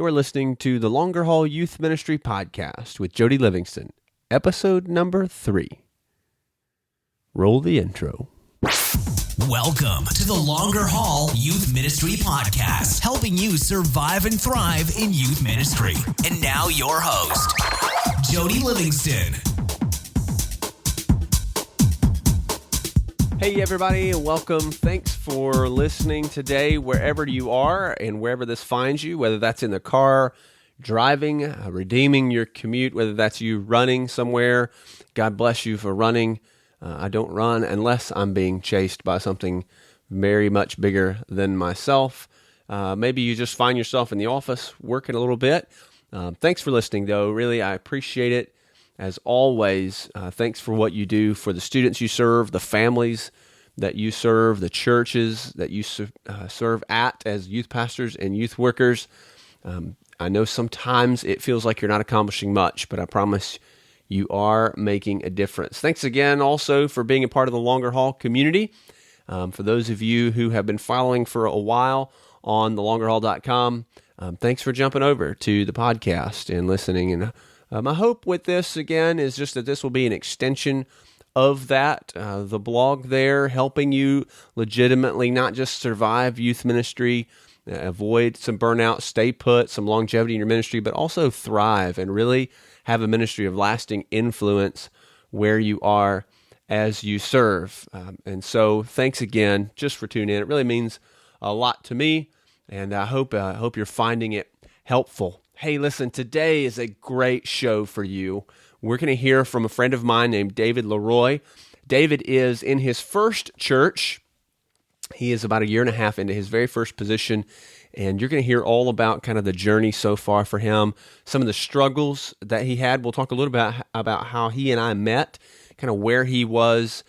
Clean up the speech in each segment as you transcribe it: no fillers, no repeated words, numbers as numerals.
You're listening to the Longer Haul Youth Ministry Podcast with Jody Livingston, episode number 3. Roll the intro. Welcome to the Longer Haul Youth Ministry Podcast, helping you survive and thrive in youth ministry. And now your host, Jody Livingston. Hey everybody, welcome. Thanks for listening today, wherever you are and wherever this finds you, whether that's in the car, driving, redeeming your commute, whether that's you running somewhere. God bless you for running. I don't run unless I'm being chased by something very much bigger than myself. Maybe you just find yourself in the office working a little bit. Thanks for listening, though. Really, I appreciate it. As always, thanks for what you do for the students you serve, the families that you serve, the churches that you serve at as youth pastors and youth workers. I know sometimes it feels like you're not accomplishing much, but I promise you are making a difference. Thanks again also for being a part of the Longer Haul community. For those of you who have been following for a while on thelongerhaul.com, thanks for jumping over to the podcast and listening. And my hope with this, again, is just that this will be an extension of that, the blog there, helping you legitimately not just survive youth ministry, avoid some burnout, stay put, some longevity in your ministry, but also thrive and really have a ministry of lasting influence where you are as you serve. And so thanks again just for tuning in. It really means a lot to me, and I hope you're finding it helpful. Hey, listen, today is a great show for you. We're going to hear from a friend of mine named David LeRoy. David is in his first church. He is about a year and a half into his very first position, and you're going to hear all about kind of the journey so far for him, some of the struggles that he had. We'll talk a little bit about how he and I met, kind of where he was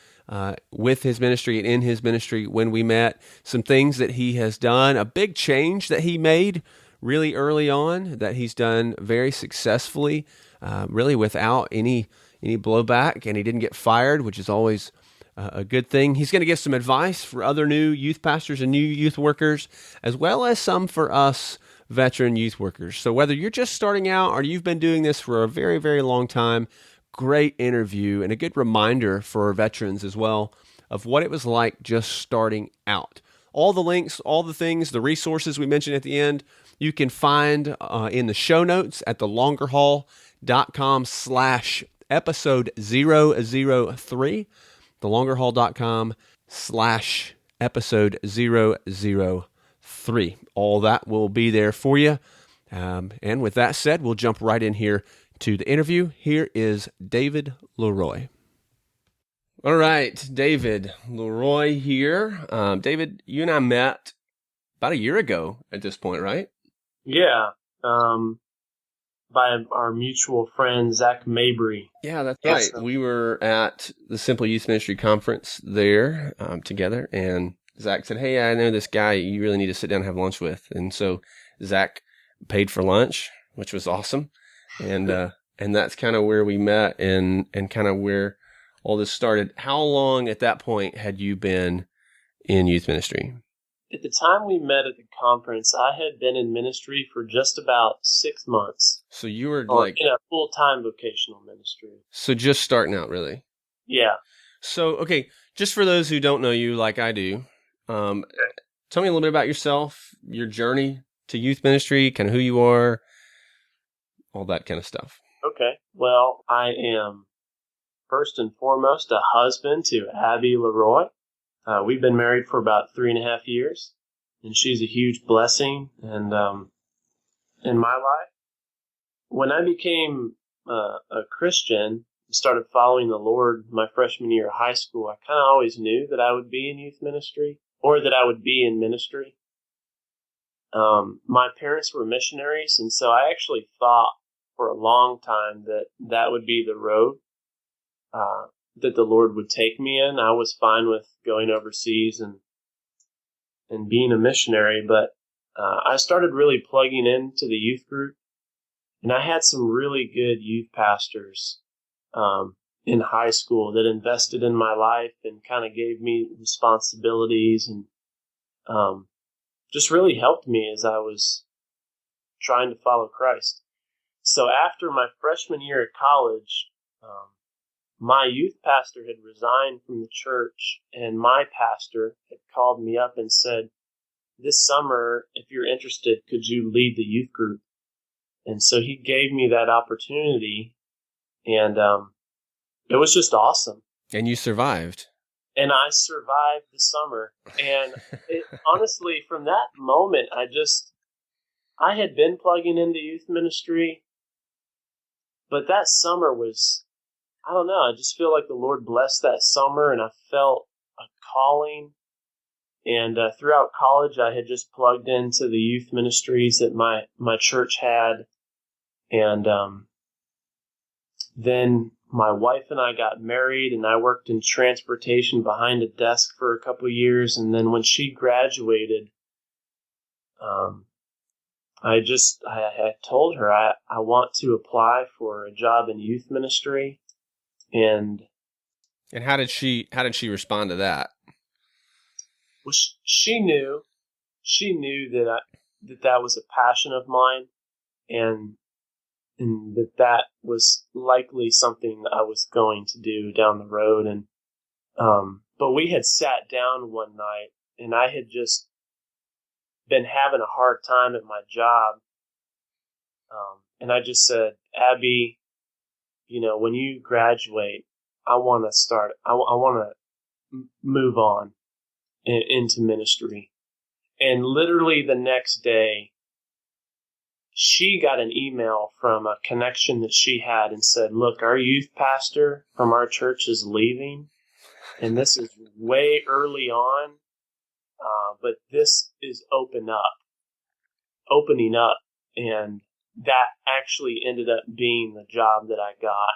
with his ministry and in his ministry when we met, some things that he has done, a big change that he made really early on that he's done very successfully, really without any blowback, and he didn't get fired, which is always a good thing. He's going to give some advice for other new youth pastors and new youth workers, as well as some for us veteran youth workers. So whether you're just starting out or you've been doing this for a very, very long time, great interview and a good reminder for veterans as well of what it was like just starting out. All the links, all the things, the resources we mentioned at the end, you can find in the show notes at thelongerhaul.com/episode 003, thelongerhaul.com/episode 003. All that will be there for you. And with that said, we'll jump right in here to the interview. Here is David LeRoy. All right, David LeRoy here. David, you and I met about a year ago at this point, right? Yeah, by our mutual friend, Zach Mabry. Yeah, that's right. We were at the Simple Youth Ministry Conference there together, and Zach said, hey, I know this guy you really need to sit down and have lunch with. And so Zach paid for lunch, which was awesome. And that's kind of where we met and kind of where all this started. How long at that point had you been in youth ministry? At the time we met at the conference, I had been in ministry for just about 6 months. So you were in a full-time vocational ministry. So just starting out, really? Yeah. So, okay, just for those who don't know you like I do, tell me a little bit about yourself, your journey to youth ministry, kind of who you are, all that kind of stuff. Okay. Well, I am first and foremost a husband to Abby LeRoy. We've been married for about 3.5 years, and she's a huge blessing and in my life. When I became a Christian, started following the Lord my freshman year of high school, I kind of always knew that I would be in youth ministry or that I would be in ministry. My parents were missionaries, and so I actually thought for a long time that would be the road that the Lord would take me in. I was fine with going overseas and being a missionary, but I started really plugging into the youth group, and I had some really good youth pastors in high school that invested in my life and kind of gave me responsibilities and just really helped me as I was trying to follow Christ. So after my freshman year at college, my youth pastor had resigned from the church, and my pastor had called me up and said, this summer, if you're interested, could you lead the youth group? And so he gave me that opportunity, and it was just awesome. And you survived. And I survived the summer. And honestly, from that moment, I had been plugging into youth ministry, but that summer was, I don't know, I just feel like the Lord blessed that summer, and I felt a calling. And throughout college, I had just plugged into the youth ministries that my church had. And then my wife and I got married, and I worked in transportation behind a desk for a couple of years. And then when she graduated, I told her I want to apply for a job in youth ministry. And how did she respond to that? Well, she knew that was a passion of mine, and that was likely something that I was going to do down the road. And but we had sat down one night, and I had just been having a hard time at my job, and I just said, Abby, when you graduate, I want to move on into ministry. And literally the next day, she got an email from a connection that she had and said, look, our youth pastor from our church is leaving, and this is way early on, but this is opening up, and that actually ended up being the job that I got.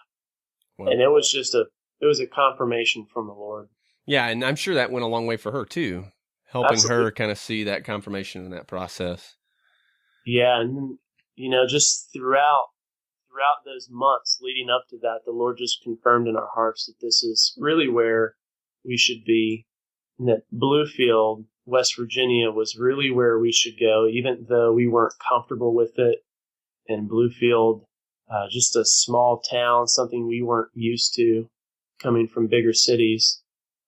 Wow. And it was a confirmation from the Lord. Yeah, and I'm sure that went a long way for her too, helping Absolutely. Her kind of see that confirmation in that process. Yeah, and just throughout those months leading up to that, the Lord just confirmed in our hearts that this is really where we should be, and that Bluefield, West Virginia, was really where we should go, even though we weren't comfortable with it. And Bluefield, just a small town, something we weren't used to, coming from bigger cities.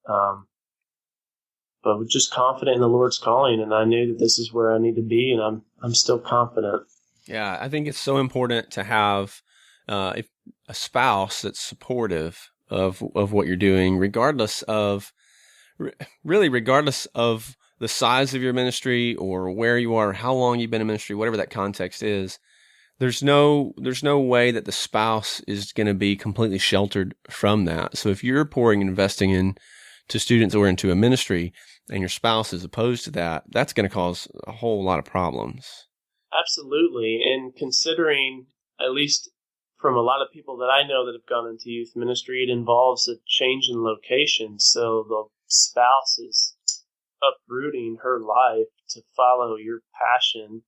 But we're just confident in the Lord's calling, and I knew that this is where I need to be, and I'm still confident. Yeah, I think it's so important to have a spouse that's supportive of what you're doing, regardless of the size of your ministry or where you are, how long you've been in ministry, whatever that context is. There's no way that the spouse is going to be completely sheltered from that. So if you're pouring and investing into students or into a ministry and your spouse is opposed to that, that's going to cause a whole lot of problems. Absolutely. And considering, at least from a lot of people that I know that have gone into youth ministry, it involves a change in location. So the spouse is uprooting her life to follow your passion,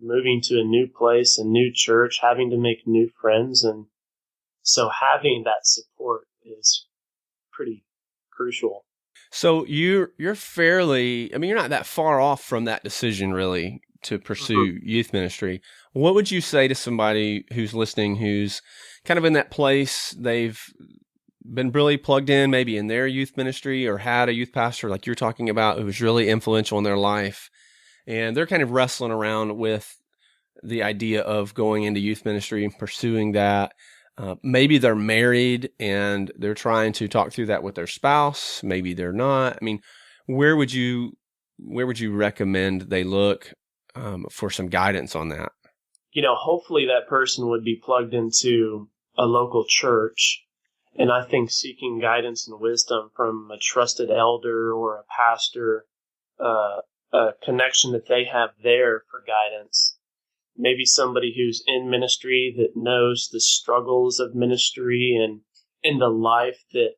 moving to a new place, a new church, having to make new friends. And so having that support is pretty crucial. So you're fairly, you're not that far off from that decision really to pursue youth ministry. What would you say to somebody who's listening, who's kind of in that place? They've been really plugged in maybe in their youth ministry, or had a youth pastor like you're talking about who was really influential in their life, and they're kind of wrestling around with the idea of going into youth ministry and pursuing that. Maybe they're married and they're trying to talk through that with their spouse. Maybe they're not. Where would you recommend they look for some guidance on that? Hopefully that person would be plugged into a local church. And I think seeking guidance and wisdom from a trusted elder or a pastor, a connection that they have there for guidance. Maybe somebody who's in ministry that knows the struggles of ministry and the life that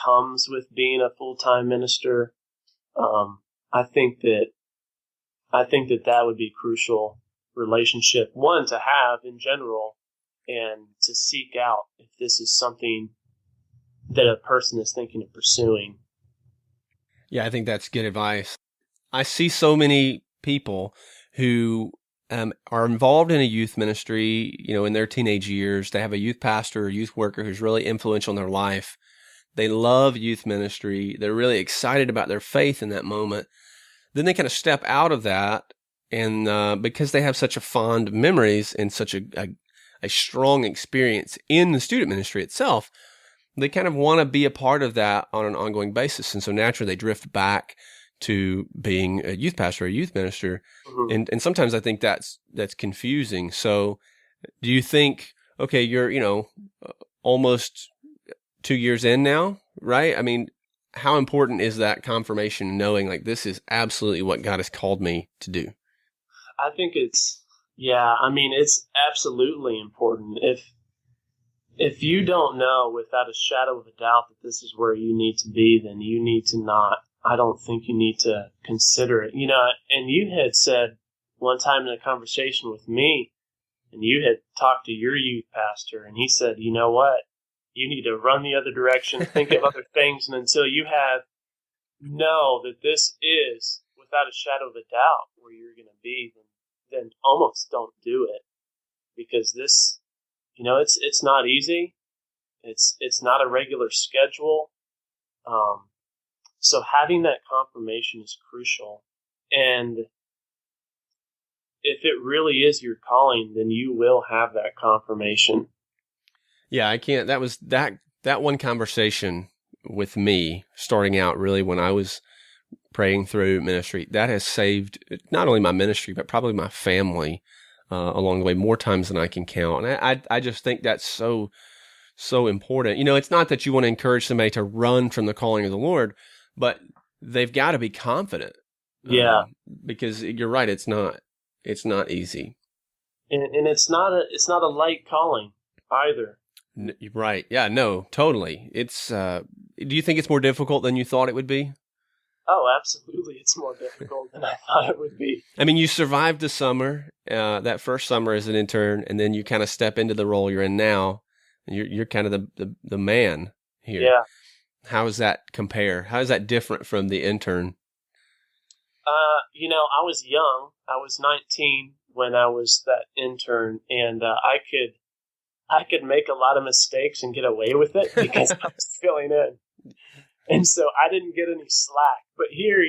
comes with being a full-time minister. I think that would be crucial relationship, one, to have in general, and to seek out if this is something that a person is thinking of pursuing. Yeah, I think that's good advice. I see so many people who are involved in a youth ministry, in their teenage years. They have a youth pastor or youth worker who's really influential in their life. They love youth ministry. They're really excited about their faith in that moment. Then they kind of step out of that, and because they have such a fond memories and such a strong experience in the student ministry itself, they kind of want to be a part of that on an ongoing basis. And so naturally they drift back to being a youth pastor, a youth minister. Mm-hmm. And sometimes I think that's confusing. So do you think, okay, you're, almost 2 years in now, right? I mean, how important is that confirmation, knowing like this is absolutely what God has called me to do? I think it's absolutely important. If you don't know without a shadow of a doubt that this is where you need to be, then you need to not. I don't think you need to consider it. And you had said one time in a conversation with me, and you had talked to your youth pastor, and he said, you know what? You need to run the other direction, think of other things, and until you know that this is, without a shadow of a doubt, where you're going to be, then almost don't do it. Because this, it's not easy. It's not a regular schedule. So having that confirmation is crucial. And if it really is your calling, then you will have that confirmation. Yeah, I can't. That was that one conversation with me starting out really when I was praying through ministry. That has saved not only my ministry, but probably my family along the way more times than I can count. And I just think that's so important. It's not that you want to encourage somebody to run from the calling of the Lord, but they've got to be confident. Yeah. Because you're right. It's not easy. And it's not a light calling either. Right. Yeah, no, totally. It's, do you think it's more difficult than you thought it would be? Oh, absolutely. It's more difficult than I thought it would be. I mean, you survived the summer, that first summer as an intern, and then you kind of step into the role you're in now, and you're kind of the man here. Yeah. How does that compare? How is that different from the intern? I was young. I was 19 when I was that intern, and I could make a lot of mistakes and get away with it because I was filling in. And so I didn't get any slack. But here,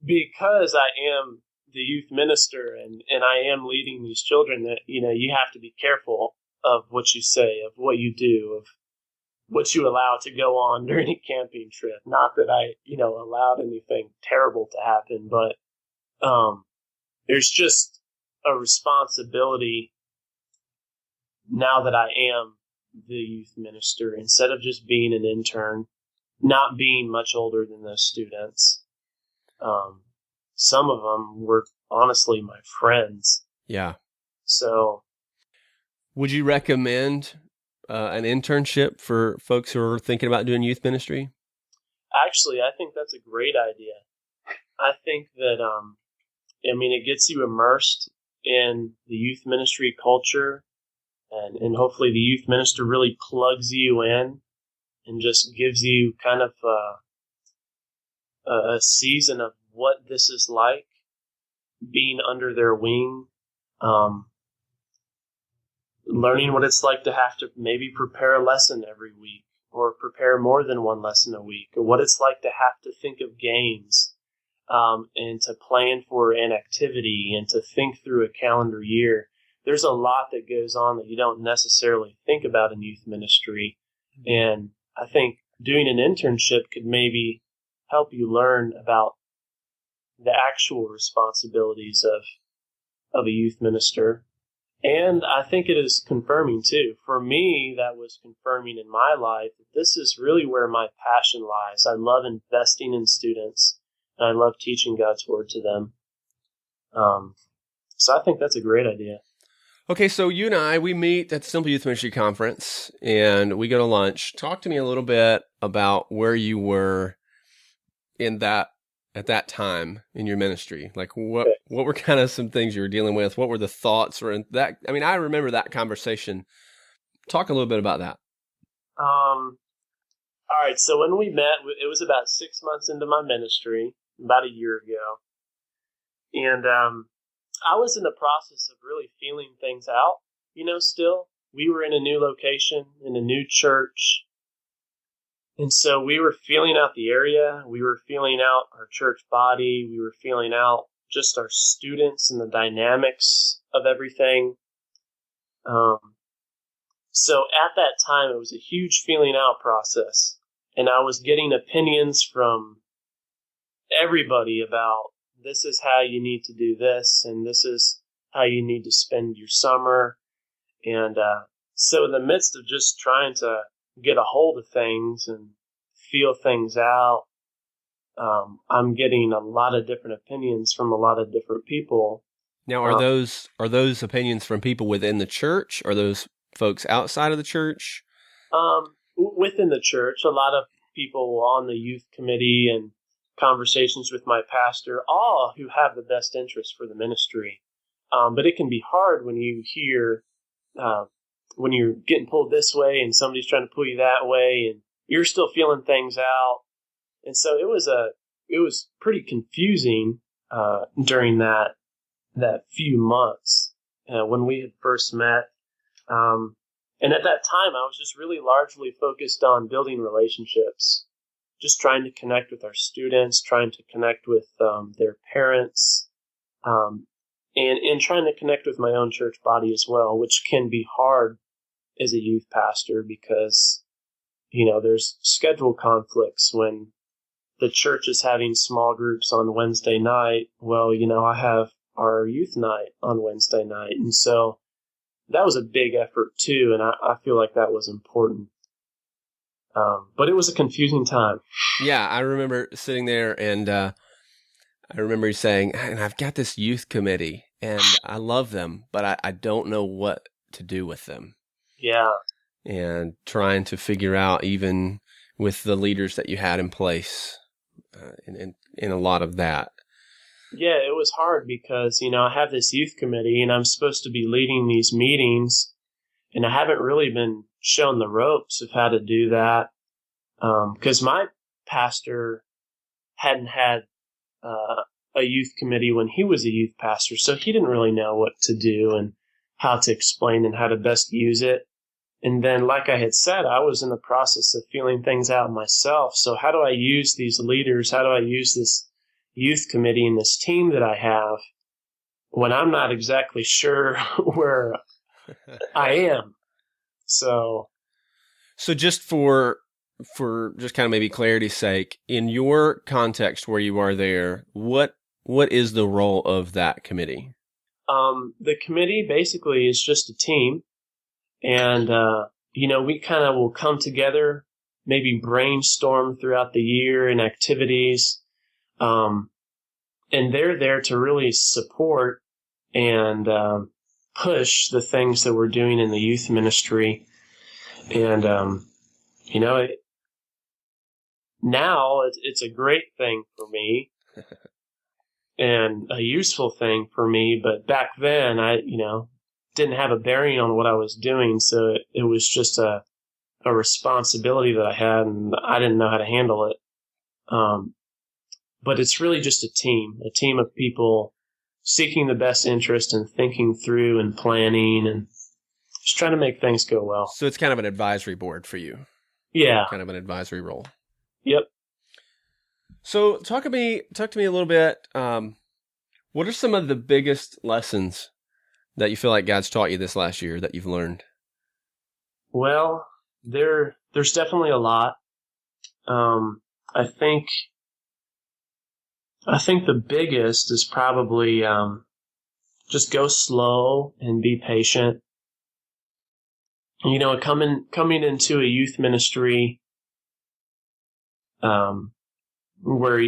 because I am the youth minister and I am leading these children, that, you have to be careful of what you say, of what you do, of what you allow to go on during a camping trip. Not that I, allowed anything terrible to happen, but there's just a responsibility now that I am the youth minister, instead of just being an intern, not being much older than those students. Some of them were honestly my friends. Yeah. So, would you recommend an internship for folks who are thinking about doing youth ministry? Actually, I think that's a great idea. I think that, it gets you immersed in the youth ministry culture. And hopefully the youth minister really plugs you in and just gives you kind of a season of what this is like, being under their wing, learning what it's like to have to maybe prepare a lesson every week or prepare more than one lesson a week, or what it's like to have to think of games and to plan for an activity and to think through a calendar year. There's a lot that goes on that you don't necessarily think about in youth ministry. And I think doing an internship could maybe help you learn about the actual responsibilities of a youth minister. And I think it is confirming too. For me, that was confirming in my life that this is really where my passion lies. I love investing in students, and I love teaching God's word to them. So I think that's a great idea. Okay, so you and I, we meet at the Simple Youth Ministry Conference, and we go to lunch. Talk to me a little bit about where you were at that time in your ministry. Like, what were kind of some things you were dealing with? What were the thoughts? Or that? I mean, I remember that conversation. Talk a little bit about that. All right, so when we met, it was about 6 months into my ministry, about a year ago. And I was in the process of really feeling things out, still. We were in a new location, in a new church. And so we were feeling out the area. We were feeling out our church body. We were feeling out just our students and the dynamics of everything. So at that time, it was a huge feeling out process. And I was getting opinions from everybody about this is how you need to do this, and this is how you need to spend your summer. And so in the midst of just trying to get a hold of things and feel things out, I'm getting a lot of different opinions from a lot of different people. Now, are those opinions from people within the church? Are those folks outside of the church? Within the church, a lot of people on the youth committee and conversations with my pastor, all who have the best interest for the ministry. But it can be hard when you hear, when you're getting pulled this way and somebody's trying to pull you that way, and you're still feeling things out. And so it was pretty confusing during that few months when we had first met. And at that time, I was just really largely focused on building relationships, just trying to connect with our students, trying to connect with their parents, and trying to connect with my own church body as well, which can be hard as a youth pastor because, there's schedule conflicts when the church is having small groups on Wednesday night. Well, I have our youth night on Wednesday night. And so that was a big effort too. And I feel like that was important. But it was a confusing time. Yeah, I remember sitting there and I remember you saying, and I've got this youth committee and I love them, but I don't know what to do with them. Yeah. And trying to figure out, even with the leaders that you had in place, in a lot of that. Yeah, it was hard because, I have this youth committee and I'm supposed to be leading these meetings, and I haven't really been shown the ropes of how to do that because my pastor hadn't had a youth committee when he was a youth pastor, so he didn't really know what to do and how to explain and how to best use it. And then, like I had said, I was in the process of feeling things out myself. So how do I use these leaders? How do I use this youth committee and this team that I have when I'm not exactly sure where I am? So just for just kind of maybe clarity's sake, in your context where you are there, what is the role of that committee? The committee basically is just a team. And, we kind of will come together, maybe brainstorm throughout the year in activities. And they're there to really support and push the things that we're doing in the youth ministry. And, now it's a great thing for me and a useful thing for me. But back then, I didn't have a bearing on what I was doing. So it was just a responsibility that I had, and I didn't know how to handle it. But it's really just a team of people seeking the best interest and thinking through and planning and just trying to make things go well. So it's kind of an advisory board for you. Yeah. Kind of an advisory role. Yep. So talk to me a little bit. What are some of the biggest lessons that you feel like God's taught you this last year that you've learned? Well, there's definitely a lot. I think the biggest is probably just go slow and be patient. Coming into a youth ministry where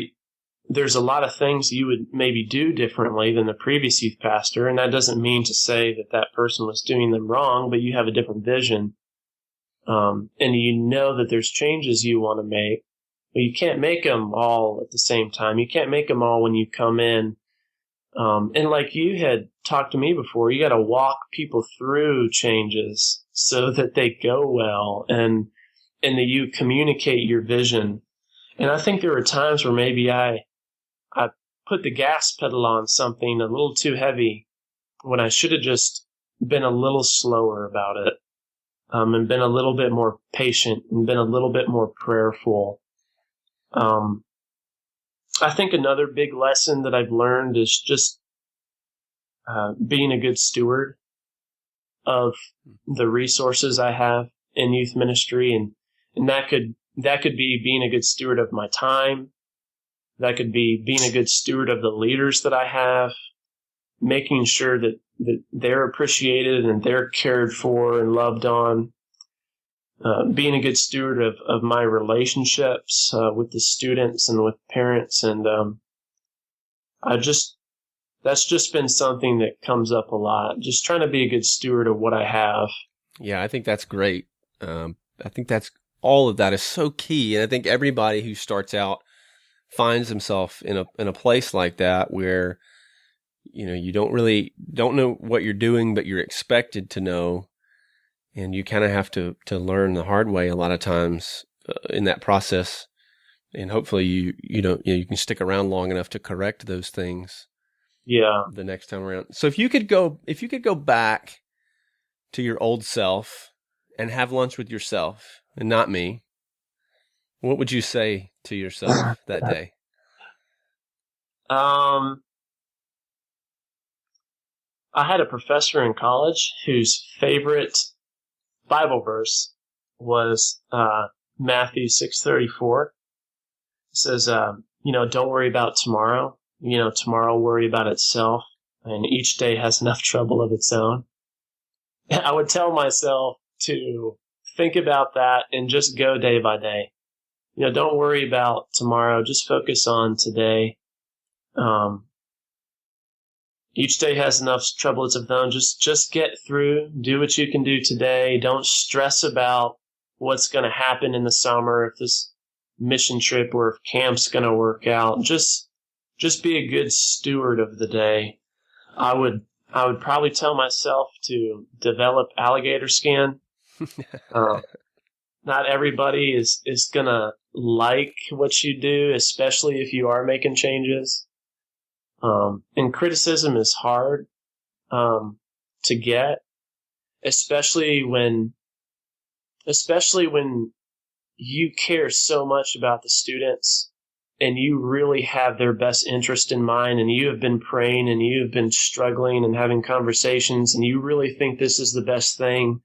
there's a lot of things you would maybe do differently than the previous youth pastor, and that doesn't mean to say that person was doing them wrong, but you have a different vision, and that there's changes you want to make, but you can't make them all at the same time. You can't make them all when you come in, and like you had talked to me before, you got to walk people through changes so that they go well, and that you communicate your vision. And I think there were times where maybe I put the gas pedal on something a little too heavy when I should have just been a little slower about it, and been a little bit more patient and been a little bit more prayerful. I think another big lesson that I've learned is just being a good steward of the resources I have in youth ministry, and that could be being a good steward of my time. That could be being a good steward of the leaders that I have, making sure that they're appreciated and they're cared for and loved on. Being a good steward of my relationships with the students and with parents, and that's just been something that comes up a lot. Just trying to be a good steward of what I have. Yeah, I think that's great. I think that's all of that is so key, and I think everybody who starts out finds himself in a place like that where you don't know what you're doing, but you're expected to know. And you kind of have to learn the hard way a lot of times in that process. And hopefully you can stick around long enough to correct those things. Yeah. The next time around. So if you could go back to your old self and have lunch with yourself and not me, what would you say to yourself that day? I had a professor in college whose favorite Bible verse was Matthew 6:34. It says, don't worry about tomorrow. Tomorrow will worry about itself, and each day has enough trouble of its own. I would tell myself to think about that and just go day by day. Don't worry about tomorrow. Just focus on today. Each day has enough trouble of its own. Just get through. Do what you can do today. Don't stress about what's going to happen in the summer, if this mission trip or if camp's going to work out. Just be a good steward of the day. I would probably tell myself to develop alligator skin. Not everybody is going to like what you do, especially if you are making changes. And criticism is hard to get, especially when you care so much about the students and you really have their best interest in mind, and you have been praying and you have been struggling and having conversations, and you really think this is the best thing.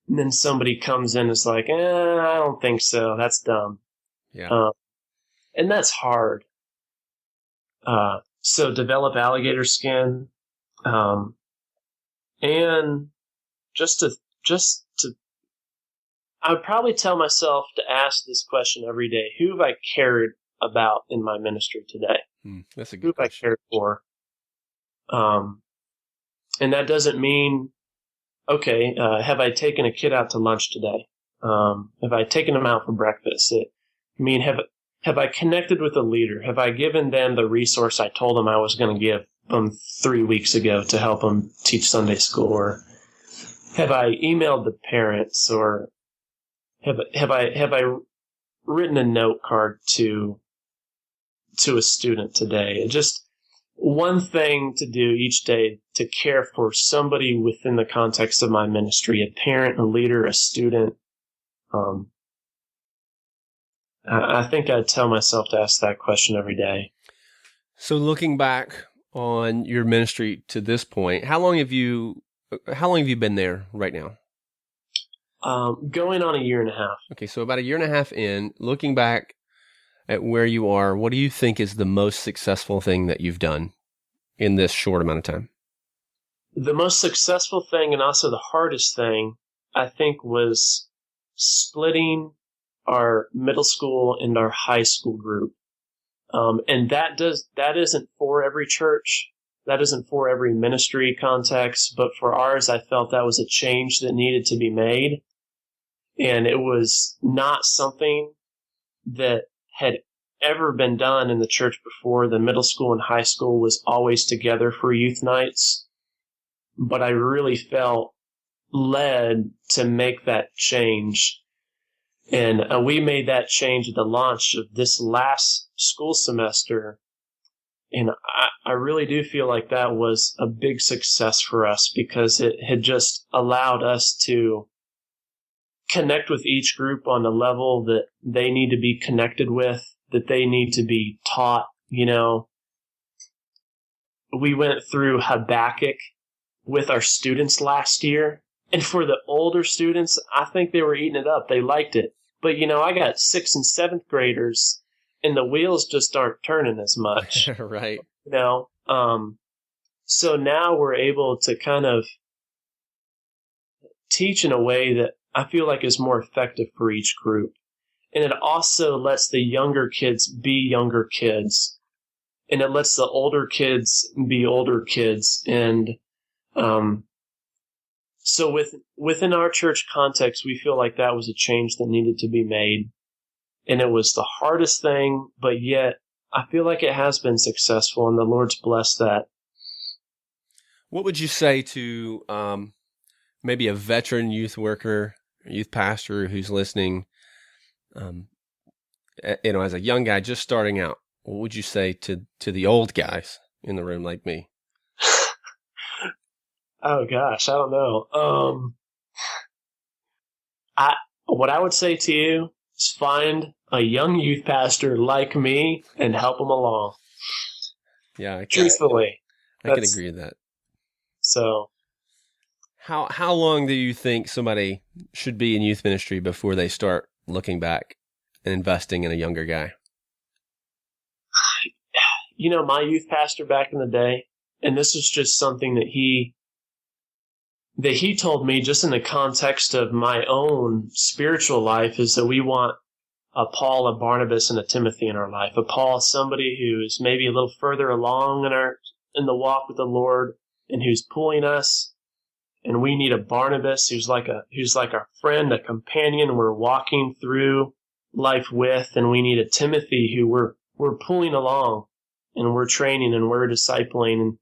And then somebody comes in and is like, I don't think so. That's dumb. Yeah. And that's hard. So develop alligator skin, and just to, I would probably tell myself to ask this question every day: who have I cared about in my ministry today? That's a good Who have question. I cared for? And that doesn't mean, okay, have I taken a kid out to lunch today? Have I taken them out for breakfast? Have I connected with a leader? Have I given them the resource I told them I was going to give them 3 weeks ago to help them teach Sunday school? Or have I emailed the parents? Or have I written a note card to a student today? Just one thing to do each day to care for somebody within the context of my ministry: a parent, a leader, a student. I think I'd tell myself to ask that question every day. So looking back on your ministry to this point, how long have you been there right now? Going on a year and a half. Okay, so about a year and a half in, looking back at where you are, what do you think is the most successful thing that you've done in this short amount of time? The most successful thing, and also the hardest thing, I think, was splitting our middle school and our high school group. And that isn't for every church. That isn't for every ministry context. But for ours, I felt that was a change that needed to be made. And it was not something that had ever been done in the church before. The middle school and high school was always together for youth nights. But I really felt led to make that change. And we made that change at the launch of this last school semester. And I really do feel like that was a big success for us because it had just allowed us to connect with each group on the level that they need to be connected with, that they need to be taught. We went through Habakkuk with our students last year. And for the older students, I think they were eating it up. They liked it. But, I got 6th and 7th graders, and the wheels just aren't turning as much. Right. So now we're able to kind of teach in a way that I feel like is more effective for each group. And it also lets the younger kids be younger kids. And it lets the older kids be older kids. And so within our church context, we feel like that was a change that needed to be made. And it was the hardest thing, but yet I feel like it has been successful, and the Lord's blessed that. What would you say to maybe a veteran youth worker, youth pastor who's listening, as a young guy just starting out? What would you say to the old guys in the room like me? Oh gosh, I don't know. What I would say to you is find a young youth pastor like me and help them along. Yeah, truthfully, I can agree with that. So, how long do you think somebody should be in youth ministry before they start looking back and investing in a younger guy? My youth pastor back in the day, and this was just something that he told me just in the context of my own spiritual life, is that we want a Paul, a Barnabas, and a Timothy in our life. A Paul, somebody who is maybe a little further along in the walk with the Lord and who's pulling us. And we need a Barnabas who's like our friend, a companion we're walking through life with. And we need a Timothy who we're pulling along and we're training and we're discipling. And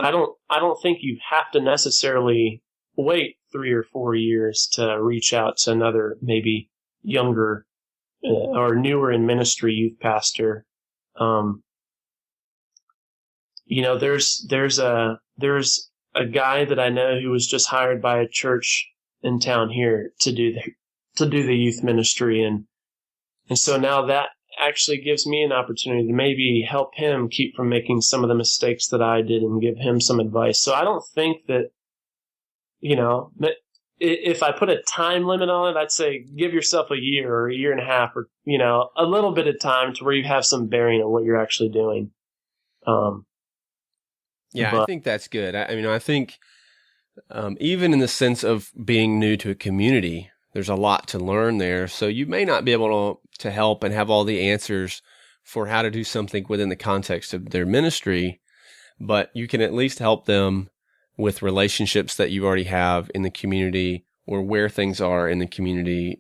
I don't think you have to necessarily wait 3 or 4 years to reach out to another maybe younger or newer in ministry youth pastor. There's a guy that I know who was just hired by a church in town here to do the youth ministry, and so now that actually gives me an opportunity to maybe help him keep from making some of the mistakes that I did and give him some advice. So I don't think that, if I put a time limit on it, I'd say give yourself a year or a year and a half or, a little bit of time to where you have some bearing on what you're actually doing. I think that's good. I think even in the sense of being new to a community, there's a lot to learn there. So you may not be able to help and have all the answers for how to do something within the context of their ministry, but you can at least help them with relationships that you already have in the community or where things are in the community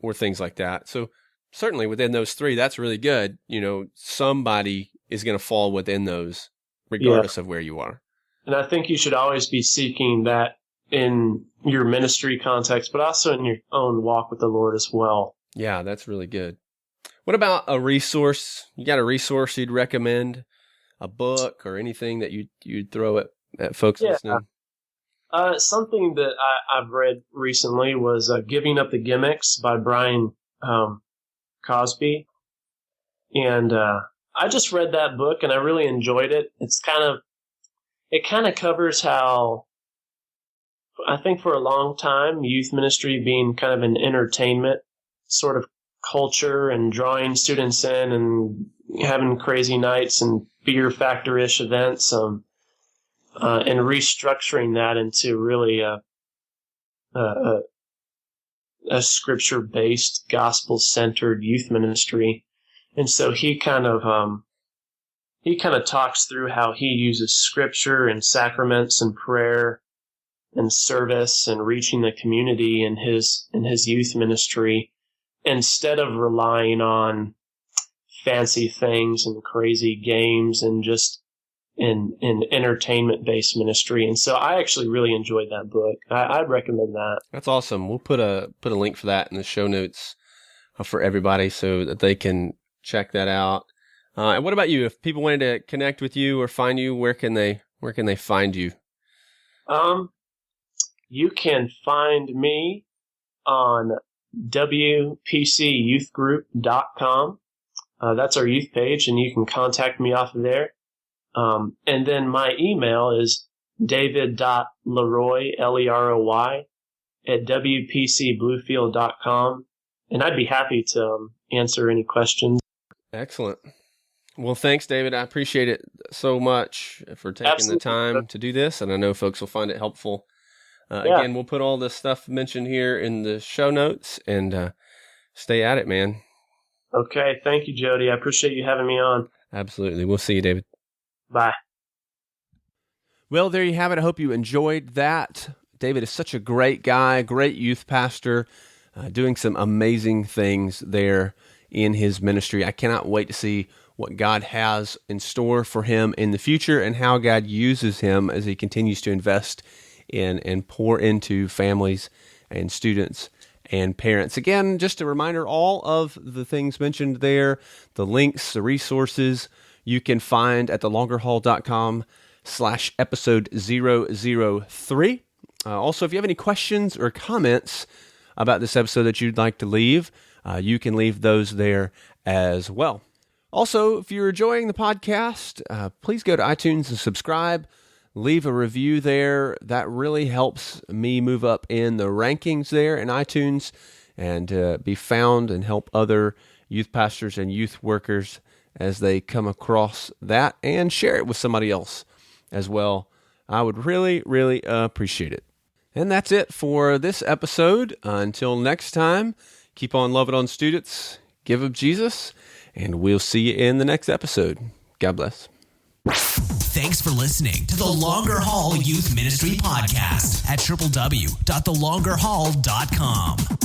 or things like that. So certainly within those three, that's really good. Somebody is going to fall within those regardless of where you are. And I think you should always be seeking that in your ministry context, but also in your own walk with the Lord as well. Yeah, that's really good. What about a resource? You got a resource you'd recommend? A book or anything that you'd throw at folks listening? Something that I've read recently was Giving Up the Gimmicks by Brian Cosby. And I just read that book and I really enjoyed it. It kind of covers how, I think for a long time, youth ministry being kind of an entertainment sort of culture and drawing students in and having crazy nights and fear factor-ish events, and restructuring that into really a scripture-based, gospel-centered youth ministry. And so he kind of talks through how he uses scripture and sacraments and prayer and service and reaching the community in his youth ministry, instead of relying on fancy things and crazy games and just in entertainment-based ministry. And so I actually really enjoyed that book. I'd recommend that. That's awesome. We'll put a link for that in the show notes for everybody so that they can check that out. And what about you? If people wanted to connect with you or find you, where can they find you? You can find me on WPCYouthGroup.com. That's our youth page, and you can contact me off of there. And then my email is David.LeRoy, Leroy, at WPCBluefield.com. And I'd be happy to answer any questions. Excellent. Well, thanks, David. I appreciate it so much for taking the time to do this, and I know folks will find it helpful. Again, we'll put all the stuff mentioned here in the show notes, and stay at it, man. Okay. Thank you, Jody. I appreciate you having me on. Absolutely. We'll see you, David. Bye. Well, there you have it. I hope you enjoyed that. David is such a great guy, great youth pastor, doing some amazing things there in his ministry. I cannot wait to see what God has in store for him in the future and how God uses him as he continues to invest in and pour into families and students and parents. Again, just a reminder, all of the things mentioned there, the links, the resources, you can find at thelongerhaul.com/episode 003. Also, if you have any questions or comments about this episode that you'd like to leave, you can leave those there as well. Also, if you're enjoying the podcast, please go to iTunes and subscribe. Leave a review there. That really helps me move up in the rankings there in iTunes and be found and help other youth pastors and youth workers as they come across that, and share it with somebody else as well. I would really, really appreciate it. And that's it for this episode. Until next time, keep on loving on students, give up Jesus, and we'll see you in the next episode. God bless. Thanks for listening to the Longer Haul Youth Ministry Podcast at www.thelongerhaul.com.